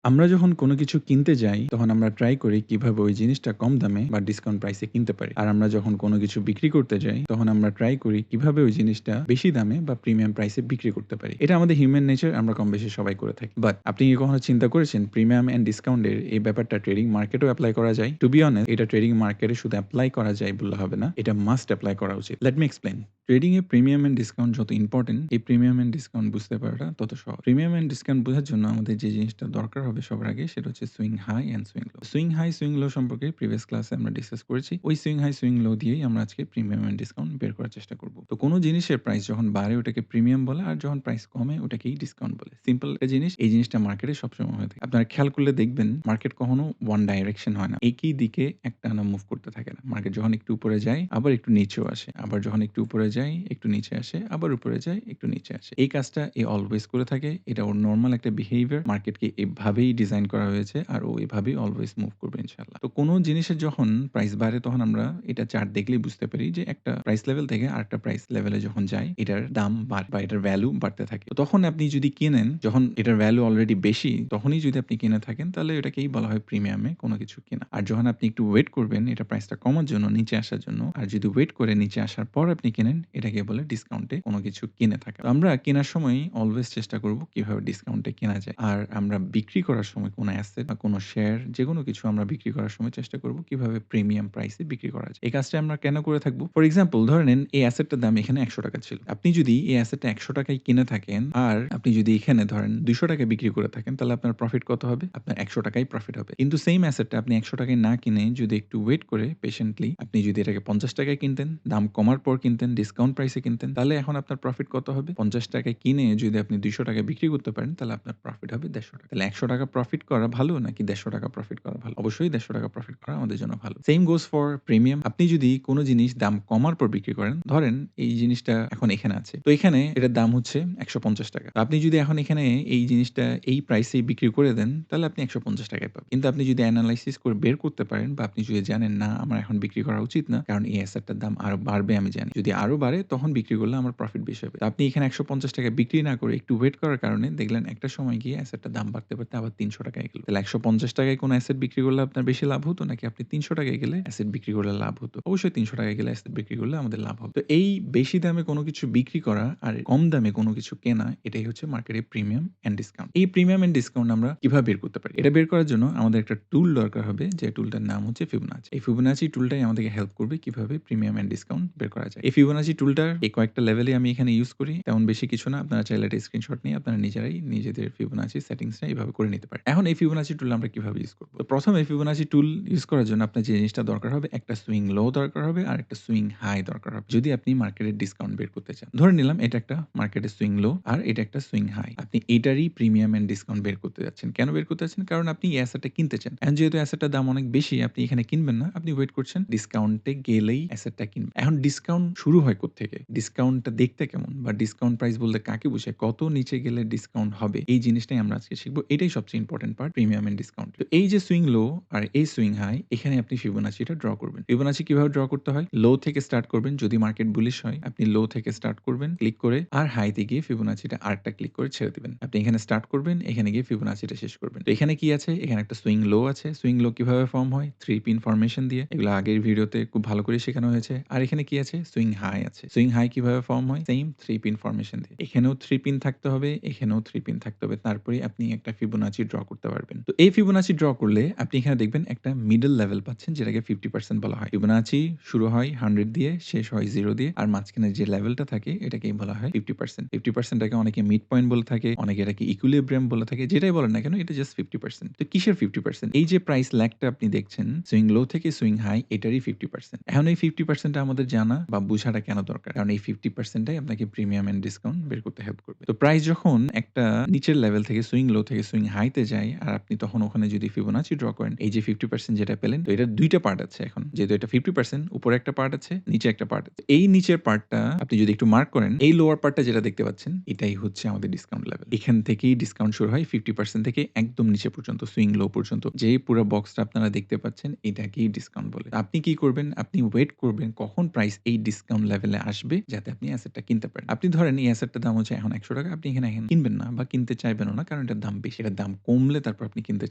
আমরা যখন কোনো কিছু কিনতে যাই, তখন আমরা ট্রাই করি কিভাবে ওই জিনিসটা কম দামে বা ডিসকাউন্ট প্রাইসে কিনতে পারি। আর আমরা যখন কোনো কিছু বিক্রি করতে যাই, তখন আমরা ট্রাই করি কিভাবে ওই জিনিসটা বেশি দামে বা প্রিমিয়াম প্রাইসে বিক্রি করতে পারি। এটা আমাদের হিউম্যান নেচার, আমরা কম বেশি সবাই করে থাকি। বাট আপনি কি কখনো চিন্তা করেছেন প্রিমিয়াম অ্যান্ড ডিসকাউন্টের এই ব্যাপারটা ট্রেডিং মার্কেটেও এপ্লাই করা যায়? টু বি অনেস্ট, এটা ট্রেডিং মার্কেটে শুধু এপ্লাই করা যায় বললে হবে না। এটা মাস্ট এপ্লাই করা উচিত। Let me explain. Trading a premium and discount যত ইম্পোর্টেন্ট, এই প্রিমিয়াম অ্যান্ড ডিসকাউন্ট বুঝতে পারাটা তত সহজ। প্রিমিয়াম অ্যান্ড ডিসকাউন্ট বোঝার জন্য আমাদের যে জিনিসটা দরকার হবে সবার আগে, সেটা হচ্ছে swing high and swing low. Swing high, swing low সম্পর্কে প্রিভিয়াস ক্লাসে আমরা ডিসকাস করেছি। ওই সুইং হাই, সুইং লো দিয়েই আমরা আজকে প্রিমিয়াম অ্যান্ড ডিসকাউন্ট বের করার চেষ্টা করব। তো কোনো জিনিসের প্রাইস যখন বাড়ে ওটাকে প্রিমিয়াম বলে, আর যখন প্রাইস কমে ওটাকেই ডিসকাউন্ট বলে। সিম্পল একটা জিনিস, এই জিনিসটা মার্কেটে সবসময় হয়ে থাকে। আপনারা খেয়াল করলে দেখবেন মার্কেট কখনো ওয়ান ডাইরেকশন হয় না। একই দিকে একটানা মুভ করতে থাকে না। মার্কেট যখন একটু উপরে যায়, আবার একটু নিচেও আসে। আবার যখন একটু উপরে যায়, একটু নিচে আসে, আবার উপরে যায়, একটু নিচে আসে। এই কাজটা এ অলওয়েজ করে থাকে। এটা ওর নরমাল একটা বিহেভিয়ার। মার্কেটকে এভাবেই ডিজাইন করা হয়েছে আর ও এভাবেই অলওয়েজ মুভ করবে ইনশাআল্লাহ। তো কোনো জিনিসের যখন প্রাইস বাড়ে, তখন আমরা এটা চার্ট দেখলেই বুঝতে পারি যে একটা প্রাইস লেভেল থেকে আরেকটা প্রাইস লেভেলে যখন যায়, এটার দাম বাড়ে বা এটার ভ্যালু বাড়তে থাকে। তো তখন আপনি যদি কিনেন, যখন এটার ভ্যালু অলরেডি বেশি, তখনই যদি আপনি কিনে থাকেন, তাহলে এটাকেই বলা হয় প্রিমিয়ামে কোনো কিছু কেনা। আর যখন আপনি একটু ওয়েট করবেন এটা প্রাইসটা কমার জন্য, নিচে আসার জন্য, আর যদি ওয়েট করে নিচে আসার পর আপনি কেনেন, এটাকে বলে ডিসকাউন্টে কোনো কিছু কিনে থাকা। তো আমরা কেনার সময় অলওয়েজ চেষ্টা করব কিভাবে ডিসকাউন্টে কেনা যায়। আর আমরা বিক্রি করার সময় কোনো অ্যাসেট বা কোনো শেয়ার, যেকোনো কিছু আমরা বিক্রি করার সময় চেষ্টা করব কিভাবে প্রিমিয়াম প্রাইসে বিক্রি করা যায়। এই কাজটা আমরা কেন করে থাকবো? ফর এক্সাম্পল ধরে নেন এই অ্যাসেটটার দাম এখানে ৳১০০ ছিল। আপনি যদি এই অ্যাসেটটা ৳১০০ কিনে থাকেন আর আপনি যদি এখানে ধরেন ৳২০০ বিক্রি করে থাকেন, তাহলে আপনার প্রফিট কত হবে? আপনার ৳১০০ প্রফিট হবে। কিন্তু সেইম অ্যাসেটটা আপনি ৳১০০ না কিনে যদি একটু ওয়েট করে পেশেন্টলি আপনি যদি এটাকে ৳৫০ কিনতেন, দাম কমার পর কিনতেন, ডিসকাউন্ট প্রাইসে কিনতেন, তাহলে এখন আপনার প্রফিট কত হবে? ৳৫০ কিনে যদি আপনি ৳২০০ বিক্রি করতে পারেন, তাহলে আপনার প্রফিট হবে ৳১৫০। তাহলে ৳১০০ প্রফিট করা ভালো নাকি ৳১৫০ প্রফিট করা ভালো? অবশ্যই ৳১৫০ প্রফিট করা আমাদের জন্য ভালো। Same goes for premium. আপনি যদি কোন জিনিস দাম কমার পর বিক্রি করেন, ধরেন এই জিনিসটা এখন এখানে আছে। তো এখানে এটার দাম হচ্ছে ৳১৫০। তো আপনি যদি এখন এখানে এই জিনিসটা এই প্রাইসেই বিক্রি করে দেন, তাহলে আপনি ৳১৫০ পাবেন। কিন্তু আপনি যদি এনালাইসিস করে বের করতে পারেন বা আপনি যদি জানেন না আমার এখন বিক্রি করা উচিত না, কারণ এই অ্যাসেটটার দাম আরো বাড়বে আমি জানি। যদি আরো বাড়ে তখন বিক্রি করলে আমার প্রফিট বেশি হবে। তো আপনি এখানে ৳১৫০ বিক্রি না করে একটু ওয়েট করার কারণে দেখলেন একটা সময় গিয়ে অ্যাসেটটার দাম বাড়তে, বাড়তে আবার ৳৩০০ গেল। তাহলে ৳১৫০ য় কোন অ্যাসেট বিক্রি করলে আপনার বেশি লাভ হতো নাকি আপনি ৳৩০০ গেলে অ্যাসেট বিক্রি করলে লাভ হতো? অবশ্যই ৳৩০০ গেলে অ্যাসেট বিক্রি করলে আমাদের লাভ হবে। তো এই বেশি দামে কোনো কিছু বিক্রি করা আর কম দামে কোনো কিছু কেনা, এটাই হচ্ছে মার্কেটে প্রিমিয়াম অ্যান্ড ডিসকাউন্ট। এই প্রিমিয়াম অ্যান্ড ডিসকাউন্ট আমরা কিভাবে বের করতে পারি? এটা বের করার জন্য আমাদের একটা টুল দরকার হবে, যে টুলটার নাম হচ্ছে ফিবোনাচি। এই ফিবোনাচি টুলটাই আমাদেরকে হেল্প করবে কিভাবে প্রিমিয়াম অ্যান্ড ডিসকাউন্ট বের করা যায়। এই ফিবোনাচি টুলটার এই কয়েকটা লেভেলে আমি এখানে ইউজ করি। তেমন বেশি কিছু না। আপনারা চাইলে একটা স্ক্রিনশট নিয়ে আপনারা নিজেরাই নিজেদের ফিবোনাচি সেটিংসটা এভাবে করে নিতে পারেন। এখন এই ফিবোনাচি টুল আমরা কিভাবে ইউজ করব? তো ১ম এ ফিবোনাচি টুল ইউজ করার জন্য আপনার যে জিনিসটা দরকার হবে, একটা সুইং লো দরকার হবে আর একটা সুইং হাই দরকার হবে। যদি আপনি মার্কেটের ডিসকাউন্ট বের করতে চান। ধরে নিলাম এটা একটা মার্কেটের সুইং লো আর এটা একটা সুইং হাই। আপনি এটারই প্রিমিয়াম অ্যান্ড ডিসকাউন্ট বের করতে যাচ্ছেন। কেন বের করতে যাচ্ছেন? কারণ আপনি এই অ্যাসেটটা কিনতে চান। এখন যেহেতু অ্যাসেটটার দাম অনেক বেশি, আপনি এখানে কিনবেন না। আপনি ওয়েট করছেন ডিসকাউন্টে গেলেই অ্যাসেটটা কিনবেন। এখন ডিসকাউন্ট শুরু হয় কোত্থেকে? ডিসকাউন্টটা দেখতে কেমন? বা ডিসকাউন্ট প্রাইস বলতে কাকে বোঝায়? কত নিচে গেলে ডিসকাউন্ট হবে? এই জিনিসটাই আমরা আজকে শিখব। এটাই সবচেয়ে important part premium and discount. তো এই যে সুইং লো আর এই সুইং হাই, এখানে আপনি ফিবোনাচিটা ড্র করবেন। ফিবোনাচি কিভাবে ড্র করতে হয়? লো থেকে স্টার্ট করবেন। যদি মার্কেট বুলিশ হয়, আপনি লো থেকে স্টার্ট করবেন ক্লিক করে, আর হাইতে গিয়ে ফিবোনাচিটা আরেকটা ক্লিক করে ছেড়ে দিবেন। আপনি এখানে স্টার্ট করবেন, এখানে গিয়ে ফিবোনাচিটা শেষ করবেন। তো এখানে কি আছে? এখানে একটা সুইং লো আছে। সুইং লো কিভাবে ফর্ম হয়? 3 পিন ফরমেশন দিয়ে। এগুলো আগের ভিডিওতে খুব ভালো করে শেখানো হয়েছে। আর এখানে কি আছে? সুইং হাই আছে। সুইং হাই কিভাবে ফর্ম হয়? সেইম 3 পিন ফরমেশন দিয়ে। এখানেও 3 পিন থাকতে হবে, এখানেও 3 পিন থাকতে হবে। তারপরেই আপনি একটা ফিবোনাচি ড্র করতে পারবেন। তো এই ফিবোনাচি ড্র করলে আপনি এখানে দেখবেন একটা মিডল লেভেল পাচ্ছেন, যেটাকে 50% বলা হয়। ফিবোনাচি শুরু হয় 100 দিয়ে, শেষ হয় 0 দিয়ে। আর মাঝখানে যে লেভেলটা থাকে এটাকেই বলা হয় 50%। 50% টাকে অনেকে মিড পয়েন্ট বলে থাকে, অনেকে এটাকে ইকুইলিব্রিয়াম বলে থাকে। যেটাই বলেন না কেন, এটা জাস্ট 50%। তো কিসের 50%? এই যে প্রাইস ল্যাগটা আপনি দেখছেন সুইং লো থেকে সুইং হাই, এটারই 50%। এখন এই 50% টা আমাদের জানা বা বুঝাটা কেন দরকার? কারণ এই 50% টাই আপনাকে প্রিমিয়াম এন্ড ডিসকাউন্ট বের করতে হেল্প করবে। তো প্রাইস যখন একটা নিচের লেভেল থেকে সুইং লো থেকে সুইং হাই তে যায়, আর আপনি তখন ওখানে যদি ফিবোনাচি ড্র করেন, এই যে 50% যেটা পেলেন, তো এটার ২ টা পার্ট আছে এখন। যেহেতু এটা 50%, উপরে একটা পার্ট আছে, নিচে একটা পার্ট আছে। এই নিচের পার্টটা আপনি যদি একটু মার্ক করেন, এই লোয়ার পার্টটা যেটা দেখতে পাচ্ছেন, এটাই হচ্ছে আমাদের ডিসকাউন্ট লেভেল। এখান থেকেই ডিসকাউন্ট শুরু হয় 50% থেকে একদম নিচে পর্যন্ত, সুইং লো পর্যন্ত। যে পুরো বক্সটা আপনারা দেখতে পাচ্ছেন, এটাকেই ডিসকাউন্ট বলে। আপনি কি করবেন? আপনি ওয়েট করবেন কখন প্রাইস এই ডিসকাউন্ট লেভেলে আসবে, যাতে আপনি অ্যাসেটটা কিনতে পারেন। আপনি ধরেন এই অ্যাসেটটার দাম হচ্ছে এখন ৳১০০, আপনি এখানে এখন কিনবেন না বা কিনতে চাইবেনও না, কারণ এটার দাম বেশি। এটার দাম দাম কমলে তারপর আপনি কিনতে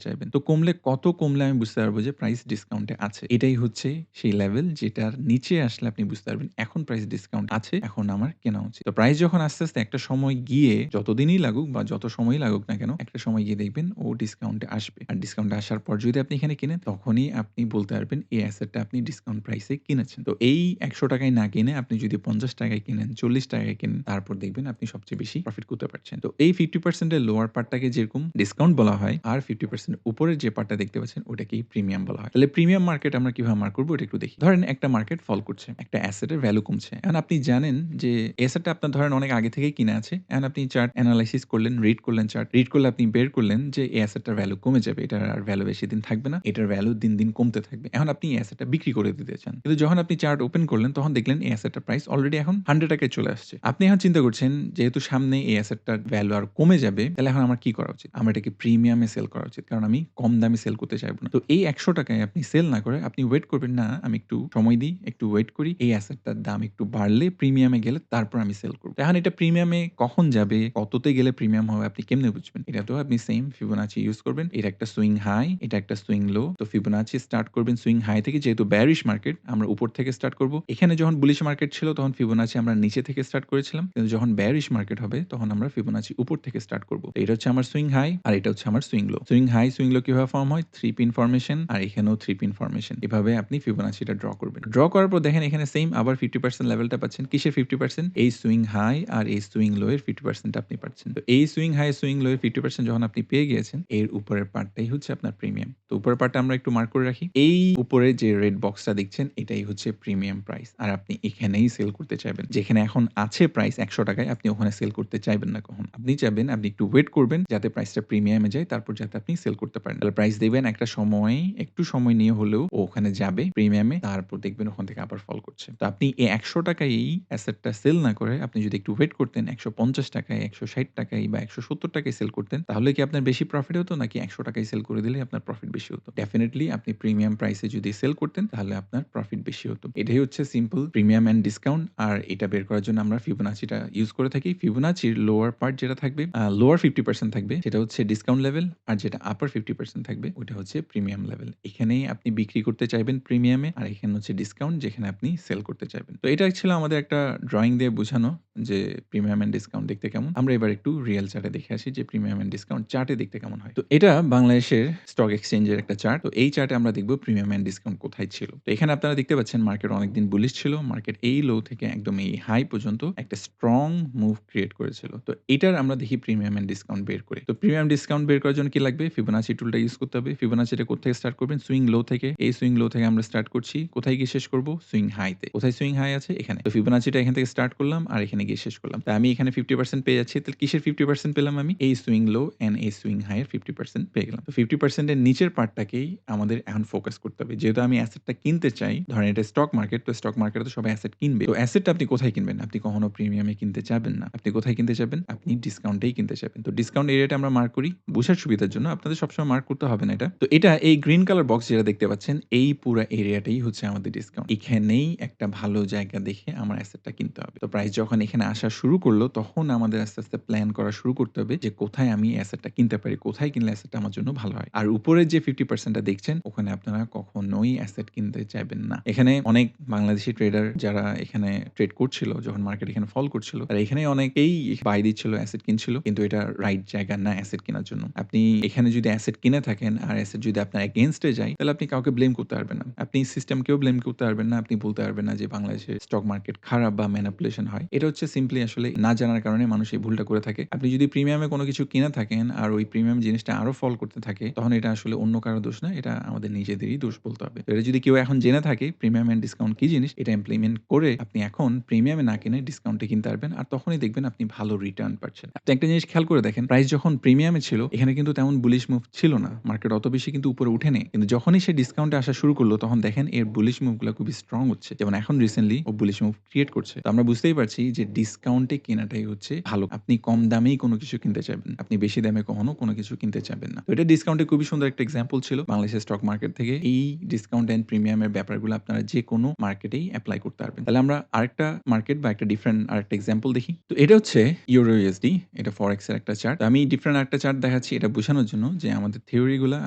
চাইবেন। তো কমলে কত কমলে আমি বুঝতে পারবো যে প্রাইস ডিসকাউন্টে আছে। এটাই হচ্ছে সেই লেভেল যেটার নিচে আসলে আপনি বুঝতে পারবেন এখন প্রাইস ডিসকাউন্ট আছে, এখন আমার কেনা উচিত। তো প্রাইস যখন আস্তে, আস্তে একটা সময় গিয়ে যতদিনই লাগুক বা যত সময়ই লাগুক না কেন, একটা সময় গিয়ে দেখবেন ও ডিসকাউন্টে আসবে। আর ডিসকাউন্টে আসার পর যদি আপনি এখানে কিনেন তখনই আপনি বলতে পারবেন এই অ্যাসেটটা আপনি ডিসকাউন্ট প্রাইসে কিনেছেন। তো এই ৳১০০ য় না কিনে আপনি যদি ৳৫০ য় কিনেন, ৳৪০ য় কিনেন তারপর দেখবেন আপনি সবচেয়ে বেশি প্রফিট করতে পারছেন। তো এই 50% এর লোয়ার পার্টটাকে যেরকম ডিসকাউন্ট বলা হয় আর 50% উপরের যে পার্টটা দেখতে পাচ্ছেন ওটাকেই প্রিমিয়াম বলা হয়। তাহলে প্রিমিয়াম মার্কেট আমরা কিভাবে মার্ক করব এটা একটু দেখি। ধরেন একটা মার্কেট ফল করছে। একটা অ্যাসেটের ভ্যালু কমছে। এখন আপনি জানেন যে অ্যাসেটটা আপনার ধরেন অনেক আগে থেকেই কিনা আছে। এখন আপনি চার্ট এনালাইসিস করলেন, রিড করলেন চার্ট। রিড করলে আপনি বের করলেন যে এই অ্যাসেটটার ভ্যালু কমে যাবে। এটার আর ভ্যালু বেশিদিন থাকবে না। এটার ভ্যালু দিন, দিন কমতে থাকবে। এখন আপনি এই অ্যাসেটটা বিক্রি করে দিতে চান। কিন্তু যখন আপনি চার্ট ওপেন করলেন তখন দেখলেন এই অ্যাসেটটার প্রাইস অলরেডি এখন ৳100 য় চলে আসছে। আপনি এখন চিন্তা করছেন যেহেতু সামনে এই অ্যাসেটটার ভ্যালু আর কমে যাবে, তাহলে এখন আমার কি করা উচিত? আমার এটাকে প্রিমিয়ামে সেল করা উচিত। কারণ আমি কম দামে সেল করতে চাইব না। তো এই ৳১০০ য় আপনি সেল না করে আপনি ওয়েট করবেন, না আমি একটু সময় দিই, একটু ওয়েট করি। এই অ্যাসেটটার দাম একটু বাড়লে প্রিমিয়ামে গেলে তারপর আমি সেল করব। এখন এটা প্রিমিয়ামে কখন যাবে, কততে গেলে প্রিমিয়াম হবে আপনি কেমনে বুঝবেন? এটা তো আপনি সেম ফিবোনাচি ইউজ করবেন। এর একটা সুইং হাই, এটা একটা সুইং লো। তো ফিবোনাচি স্টার্ট করবেন সুইং হাই থেকে, যেহেতু বেয়ারিশ মার্কেট আমরা উপর থেকে স্টার্ট করব। এখানে যখন বুলিশ মার্কেট ছিল তখন ফিবোনাচি আমরা নিচে থেকে স্টার্ট করেছিলাম। কিন্তু যখন বেয়ারিশ মার্কেট হবে তখন আমরা ফিবোনাচি উপর থেকে স্টার্ট করব। তো এটা হচ্ছে আমার সুইং হাই আর এটা হচ্ছে আমার swing low. Swing high, swing low কিভাবে ফর্ম হয়? 3 পিন ফরমেশন আর এখানেও 3 পিন ফরমেশন। এভাবে আপনি ফিবোনাচিটা ড্র করবেন। ড্র করার পর দেখেন এখানে সেম আবার 50% লেভেলটা পাচ্ছেন। কিসের 50%? এই সুইং হাই আর এই সুইং লো এর 50% আপনি পাচ্ছেন। তো এই সুইং হাই, সুইং লো এর 50% যখন আপনি পেয়ে গিয়েছেন, এর উপরের পার্টটাই হচ্ছে আপনার প্রিমিয়াম। তো উপরের পার্টটা আমরা একটু মার্ক করে রাখি। এই উপরে যে রেড বক্সটা দেখছেন এটাই হচ্ছে প্রিমিয়াম প্রাইস। আর আপনি এখানেই সেল করতে চাইবেন। যেখানে এখন আছে প্রাইস ৳১০০ আপনি ওখানে সেল করতে চাইবেন না কখনো। আপনি চাইবেন আপনি একটু ওয়েট করবেন যাতে প্রাইসটা প্রিমিয়ামে যায়, তারপর যাতে আপনি সেল করতে পারেন। তাহলে প্রাইস দেখবেন একটা সময় একটু সময় নিয়ে হলেও ও ওখানে যাবে প্রিমিয়ামে, তারপর দেখবেন ওখান থেকে আবার ফল করছে। তো আপনি এই ৳১০০ য় অ্যাসেটটা সেল না করে আপনি যদি একটু ওয়েট করতেন ৳১৫০ য়, ৳১৬০ য় বা ৳১৭০ য় সেল করতেন, তাহলে কি আপনার বেশি প্রফিট হতো নাকি ৳১০০ য় সেল করে দিলেই আপনার প্রফিট বেশি হতো? ডেফিনিটলি আপনি প্রিমিয়াম প্রাইসে যদি সেল করতেন তাহলে আপনার প্রফিট বেশি হতো। এটাই হচ্ছে সিম্পল প্রিমিয়াম অ্যান্ড ডিসকাউন্ট। আর এটা বের করার জন্য আমরা ফিবোনাচিটা ইউজ করে থাকি। ফিবোনাচির লোয়ার পার্ট যেটা থাকবে, লোয়ার 50% থাকবে সেটা হচ্ছে ডিসকাউন্ট লেভেল, আর যেটা আপার 50% থাকবে ওটা হচ্ছে প্রিমিয়াম লেভেল। এখানেই আপনি বিক্রি করতে চাইবেন প্রিমিয়ামে, আর এখানে হচ্ছে ডিসকাউন্ট যেখানে আপনি সেল করতে চাইবেন। তো এটা ছিল আমাদের একটা ড্রইং দিয়ে বোঝানো যে প্রিমিয়াম অ্যান্ড ডিসকাউন্ট দেখতে কেমন। আমরা এবার একটু রিয়াল চার্টে দেখে আসি যে প্রিমিয়াম অ্যান্ড ডিসকাউন্ট চার্টে দেখতে কেমন হয়। তো এটা বাংলাদেশের স্টক এক্সচেঞ্জের একটা চার্ট। তো এই চার্টে আমরা দেখব প্রিমিয়াম অ্যান্ড ডিসকাউন্ট কোথায় ছিল। তো এখানে আপনারা দেখতে পাচ্ছেন মার্কেট অনেকদিন বুলিশ ছিল। মার্কেট এই লো থেকে একদম এই হাই পর্যন্ত একটা স্ট্রং মুভ ক্রিয়েট করেছিল। তো এটার আমরা দেখি প্রিমিয়াম অ্যান্ড ডিসকাউন্ট বের করে। তো প্রিমিয়াম ডিসকাউন্ট বের করার জন্য কি লাগবে? ফিবোনাচি টুলটা ইউজ করতে হবে। ফিবোনাচিটা কোত্থেকে স্টার্ট করবেন? সুইং লো থেকে। এই সুইং লো থেকে আমরা স্টার্ট করছি। কোথায় গিয়ে শেষ করব? সুইং হাইতে। কোথায় সুইং হাই আছে? এখানে। তো ফিবোনাচিটা এখান থেকে স্টার্ট করলাম আর এখানে গিয়ে শেষ করলাম। তা আমি এখানে 50% পেয়ে যাচ্ছি। তাহলে কিসের 50% পেলাম আমি? এই সুইং লো অ্যান্ড এই সুইং হাই এর 50% পেয়ে গেলাম। তো 50% এর নিচের পার্টটাকেই আমাদের এখন ফোকাস করতে হবে। যেহেতু আমি অ্যাসেটটা কিনতে চাই, ধরেন এটা স্টক মার্কেট, তো স্টক মার্কেটে তো সবাই অ্যাসেট কিনবে। তো অ্যাসেটটা আপনি কোথায় কিনবেন? আপনি কখনো প্রিমিয়ামে কিনতে চাবেন না। আপনি কোথায় কিনতে চাবেন? আপনি ডিসকাউন্টেই কিনতে চাবেন। তো ডিসকাউন্ট এরিয়াটা আমরা মার্ক করি বুঝার সুবিধার জন্য। আপনাদের সবসময় মার্ক করতে হবে না এটা। তো এটা এই গ্রিন কালার বক্স যেটা দেখতে পাচ্ছেন, এই পুরা এরিয়াটাই হচ্ছে আমাদের ডিসকাউন্ট। এখানেই একটা ভালো জায়গা দেখে আমার অ্যাসেটটা কিনতে হবে। তো প্রাইস যখন এখানে আসা শুরু করলো তখন আমাদের আস্তে, আস্তে প্ল্যান করা শুরু করতে হবে যে কোথায় আমি অ্যাসেটটা কিনতে পারি, কোথায় কিনলে অ্যাসেটটা আমার জন্য ভালো হয়। আর উপরের যে 50% টা দেখছেন ওখানে আপনারা কখনোই অ্যাসেট কিনতে চাইবেন না। এখানে অনেক বাংলাদেশি ট্রেডার যারা এখানে ট্রেড করছিল যখন মার্কেট এখানে ফল করছিল, তারা এখানে অনেকেই বাই দিচ্ছিল, অ্যাসেট কিনছিল। কিন্তু এটা রাইট জায়গা না অ্যাসেট কেনার জন্য। আপনি এখানে যদি অ্যাসেট কিনে থাকেন আর অ্যাসেট যদি আপনার এগেইনস্ট এ যায়, তাহলে আপনি কাউকে ব্লেম করতে পারবেন না। আপনি সিস্টেমকেও ব্লেম করতে পারবেন না। আপনি বলতে পারবেন না যে বাংলাদেশের স্টক মার্কেট খারাপ বা ম্যানিপুলেশন হয়। এটা হচ্ছে সিম্পলি আসলে না জানার কারণে মানুষ এই ভুলটা করে থাকে। আপনি যদি প্রিমিয়ামে কোনো কিছু কিনে থাকেন আর ওই প্রিমিয়াম জিনিসটা আরো ফল করতে থাকে, তখন এটা আসলে অন্য কারো দোষ না। এটা আমাদের নিজেদেরই দোষ বলতে হবে। তো এটা যদি কেউ এখন জেনে থাকে প্রিমিয়াম এন্ড ডিসকাউন্ট কি জিনিস, এটা ইমপ্লিমেন্ট করে আপনি এখন প্রিমিয়ামে না কিনে ডিসকাউন্টে কিনতে পারবেন। আর তখনই দেখবেন আপনি ভালো রিটার্ন পাচ্ছেন। আপনি একটা জিনিস খেয়াল করে দেখেন, প্রাইস যখন প্রিমিয়ামে ছিল এখানে কিন্তু তেমন বুলিশ মুভ ছিল না। মার্কেট অত বেশি কিন্তু উপরে উঠেনি। কিন্তু যখনই সে ডিসকাউন্টে আসা শুরু করলো তখন দেখেন এর বুলিশ মুভ গুলা খুবই স্ট্রং হচ্ছে। যেমন এখন রিসেন্টলি ও বুলিশ মুভ ক্রিয়েট করছে। তো আমরা বুঝতেই পারছি যে ডিসকাউন্টে কেনাটাই হচ্ছে ভালো। আপনি কম দামেই কোনো কিছু কিনতে চাইবেন। আপনি বেশি দামে কখনো কোনো কিছু কিনতে চাইবেন না। তো এটা ডিসকাউন্টে খুবই সুন্দর একটা এক্সাম্পল ছিল বাংলাদেশের স্টক মার্কেট থেকে। এই ডিসকাউন্ট এন্ড প্রিমিয়াম এর ব্যাপারগুলো আপনারা যেকোনো মার্কেটেই এপ্লাই করতে পারবেন। তাহলে আমরা আরেকটা মার্কেট বা একটা ডিফারেন্ট আরেকটা এক্সাম্পল দেখি। তো এটা হচ্ছে ইউরো ইউএসডি। এটা ফরেক্স এর একটা চার্ট। আমি ডিফারেন্ট আরেকটা চার্ট দেখাবো। দেখাচ্ছি এটা বোঝানোর জন্য যে আমাদের থিওরি গুলা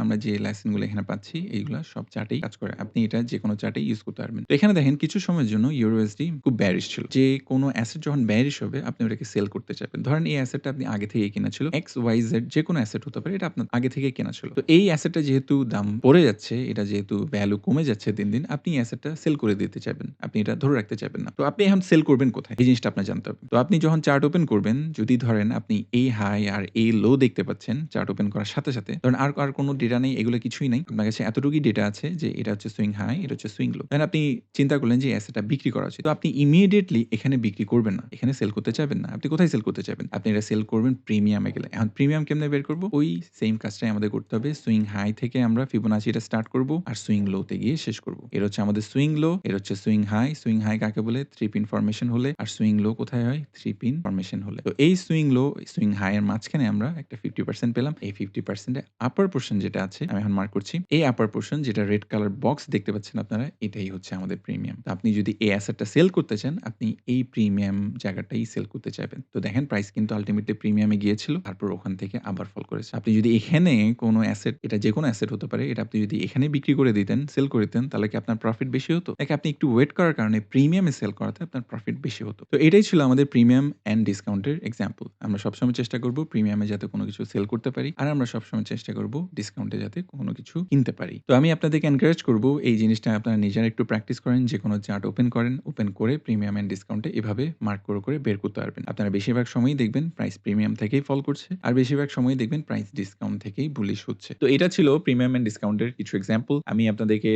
আমরা যে লেসন গুলো এখানে পাচ্ছি এইগুলা সব চার্টেই কাজ করে। আপনি এটা যেকোনো চার্টেই ইউজ করতে পারবেন। তো এখানে দেখেন কিছু সময়ের জন্য ইউরোএসডি খুব bearish ছিল। যে কোনো অ্যাসেট যখন bearish হবে আপনি ওটাকে সেল করতে চাইবেন। ধরেন এই অ্যাসেটটা আপনি আগে থেকেই কেনা ছিল। XYZ যেকোনো অ্যাসেট হতে পারে এটা আপনার আগে থেকেই কেনা ছিল। তো এই অ্যাসেটটা যেহেতু দাম পড়ে যাচ্ছে, এটা যেহেতু ভ্যালু কমে যাচ্ছে দিন, দিন আপনি এই অ্যাসেটটা সেল করে দিতে চাইবেন। আপনি এটা ধরে রাখতে চাইবেন না। তো আপনি এখন সেল করবেন কোথায়? এই জিনিসটা আপনার জানতে হবে। তো আপনি যখন চার্ট ওপেন করবেন, যদি ধরেন আপনি এই হাই আর এই লো দেখতে পাচ্ছেন চার্ট ওপেন করার সাথে, সাথে ধরেন আর কোনো ডেটা নেই, এগুলো কিছুই নাই। আপনার কাছে এতটুকুই ডেটা আছে যে এটা হচ্ছে সুইং হাই, এটা হচ্ছে সুইং লো। দেন আপনি চিন্তা করলেন যে এই অ্যাসেটটা বিক্রি করা উচিত। তো আপনি ইমিডিয়েটলি এখানে বিক্রি করবেন না। এখানে সেল করতে চাইবেন না। আপনি কোথায় সেল করতে চাইবেন? আপনি এটা সেল করবেন প্রিমিয়ামে গেলে। এখন প্রিমিয়াম কেমনে বের করব? ওই সেম কাজটাই আমাদের করতে হবে। সুইং হাই থেকে আমরা ফিবোনাচিটা স্টার্ট করব আর সুইং লো তে গিয়ে শেষ করব। এর হচ্ছে আমাদের সুইং লো, এর হচ্ছে সুইং হাই। সুইং হাই কাকে বলে? 3 পিন ফরমেশন হলে, আর সুইং লো কোথায় হয়? 3 পিন ফরমেশন হলে। তো এই সুইং লো, সুইং হাই এর মাঝখানে আমরা একটা 50% পেলাম। এই 50% এর আপার পোরশন যেটা আছে আমি এখন মার্ক করছি। এই আপার পোরশন যেটা রেড কালার বক্স দেখতে পাচ্ছেন আপনারা, এটাই হচ্ছে আমাদের প্রিমিয়াম। তো আপনি যদি এই অ্যাসেটটা সেল করতে চান, আপনি এই প্রিমিয়াম জায়গাটাই সেল করতে চাইবেন। তো দেখেন প্রাইস কিন্তু আল্টিমেটলি প্রিমিয়ামে গিয়েছিল। তারপর ওখান থেকে আবার ফল করেছে। আপনি যদি এখানে কোনো অ্যাসেট, এটা যেকোনো অ্যাসেট হতে পারে, এটা আপনি যদি এখানে বিক্রি করে দিতেন, সেল করে দিতেন, তাহলে কি আপনার প্রফিট বেশি হতো? নাকি আপনি একটু ওয়েট করার কারণে প্রিমিয়ামে সেল করাতে আপনার প্রফিট বেশি হতো? তো এটাই ছিল আমাদের প্রিমিয়াম অ্যান্ড ডিসকাউন্টের এক্সাম্পল। আমরা সবসময় চেষ্টা করব প্রিমিয়ামে যাতে কোনো কিছু সেল করতে পারি। আর আমরা সবসময় চেষ্টা করব ডিসকাউন্টে যাতে কোনো কিছু কিনতে পারি। তো আমি আপনাদেরকে এনকারেজ করব এই জিনিসটা আপনারা নিজেরা একটু প্র্যাকটিস করেন। যেকোনো চার্ট ওপেন করেন, ওপেন করে প্রিমিয়াম অ্যান্ড ডিসকাউন্টে এভাবে মার্ক করে বের করতে পারবেন। আপনারা বেশিরভাগ সময়ই দেখবেন প্রাইস প্রিমিয়াম থেকেই ফল করছে। আর বেশিরভাগ সময়ই দেখবেন প্রাইস ডিসকাউন্ট থেকেই বুলিশ হচ্ছে। তো এটা ছিল প্রিমিয়াম অ্যান্ড ডিসকাউন্টের কিছু এক্সাম্পল। আমি আপনাদেরকে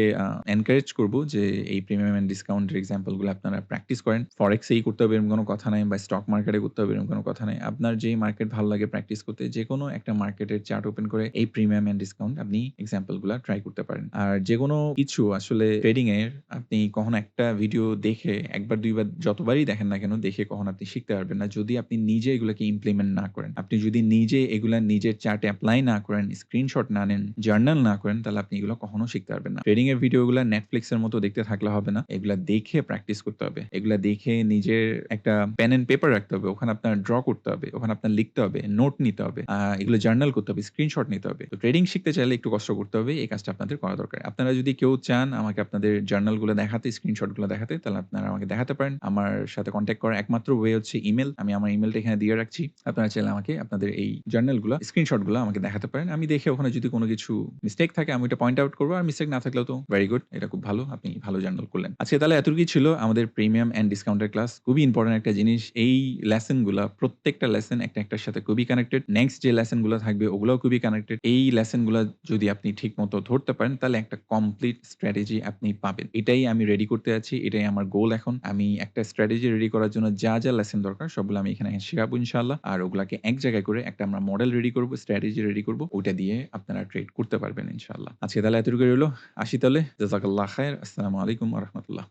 এনকারেজ করব যে এই প্রিমিয়াম অ্যান্ড ডিসকাউন্টের এক্সাম্পল গুলো আপনারা প্র্যাকটিস করেন। ফরেক্সেই করতে হবে এরকম কোনো কথা নাই, বা স্টক মার্কেটে করতে হবে এরকম কোনো কথা নাই। আপনার যেই মার্কেট ভালো লাগে প্র্যাকটিস করতে, যেকোনো একটা মার্কেটের চার্ট ওপেন করে এই প্রিমিয়াম অ্যান্ড ডিসকাউন্ট আপনি এক্সাম্পল গুলা ট্রাই করতে পারেন। আর যেকোনো কিছু আসলে ট্রেডিং এর আপনি কখনো একটা ভিডিও দেখে ১ বার ২ বার যতবারই দেখেন না কেন, দেখে কখনো আপনি শিখতে পারবেন না যদি আপনি নিজে এগুলাকে ইমপ্লিমেন্ট না করেন। আপনি যদি নিজে এগুলা নিজের চার্টে এপ্লাই না করেন, স্ক্রিনশট না নেন, জার্নাল না করেন, তাহলে আপনি এগুলো কখনো শিখতে পারবেন না। ট্রেডিং এর ভিডিওগুলা Netflix এর মতো দেখতে থাকলে হবে না। এগুলা দেখে প্র্যাকটিস করতে হবে। এগুলা দেখে নিজের একটা পেন অ্যান্ড পেপার রাখতে হবে। ওখানে আপনার ড্র করতে হবে। ওখানে আপনার লিখতে হবে, নোট নিতে হবে। এগুলো জার্নাল করতে হবে, স্ক্রিনশট নিতে হবে। তো ট্রেডিং শিখতে চাইলে একটু কষ্ট করতে হবে। এই কাজটা আপনাদের করা দরকার। আপনারা যদি কেউ চান আমাকে আপনাদের জার্নাল গুলো দেখাতে, স্ক্রিনশট গুলো দেখাতে, তাহলে আপনারা আমাকে দেখাতে পারেন। আমার সাথে কনট্যাক্ট করার একমাত্র ওয়ে হচ্ছে ইমেইল। আমি আমার ইমেইলটা এখানে দিয়ে রাখছি। আপনারা চাইলে আমাকে আপনাদের এই জার্নাল গুলা, স্ক্রিনশট গুলা আমাকে দেখাতে পারেন। আমি দেখে ওখানে যদি কোনো কিছু মিস্টেক থাকে আমি ওটা পয়েন্ট আউট করব। আর মিস্টেক না থাকলেও তো ভেরি গুড। এটা খুব ভালো। আপনি ভালো জার্নাল করলেন। আজকে তাহলে এতটুকুই ছিল আমাদের প্রিমিয়াম অ্যান্ড ডিসকাউন্টের ক্লাস। খুবই ইম্পোর্টেন্ট একটা জিনিস। এই লেসন গুলা, প্রত্যেকটা লেসন একটা একটার সাথে খুবই কানেক্টেড। নেক্সট যে লেসন গুলা থাকবে ওগুলাও খুবই কানেক্টেড। এই লেসন গুলা যদি আপনি ঠিকমতো ধরতে পারেন, তাহলে একটা কমপ্লিট স্ট্র্যাটেজি আপনি পাবেন। এটাই আমি রেডি করতে যাচ্ছি। এটাই আমার গোল এখন। আমি একটা স্ট্র্যাটেজি রেডি করার জন্য যা লেসন দরকার সবগুলো আমি এখানে শেখাবো ইনশাআল্লাহ। আর ওগুলাকে এক জায়গায় করে একটা আমরা মডেল রেডি করব, স্ট্র্যাটেজি রেডি করব। ওটা দিয়ে আপনারা ট্রেড করতে পারবেন ইনশাআল্লাহ। আজকে তাহলে এতটুকুই রইলো। আসি তাহলে। জাযাকাল্লাহ খাইর। আসসালামু আলাইকুম ওয়া রাহমাতুল্লাহ।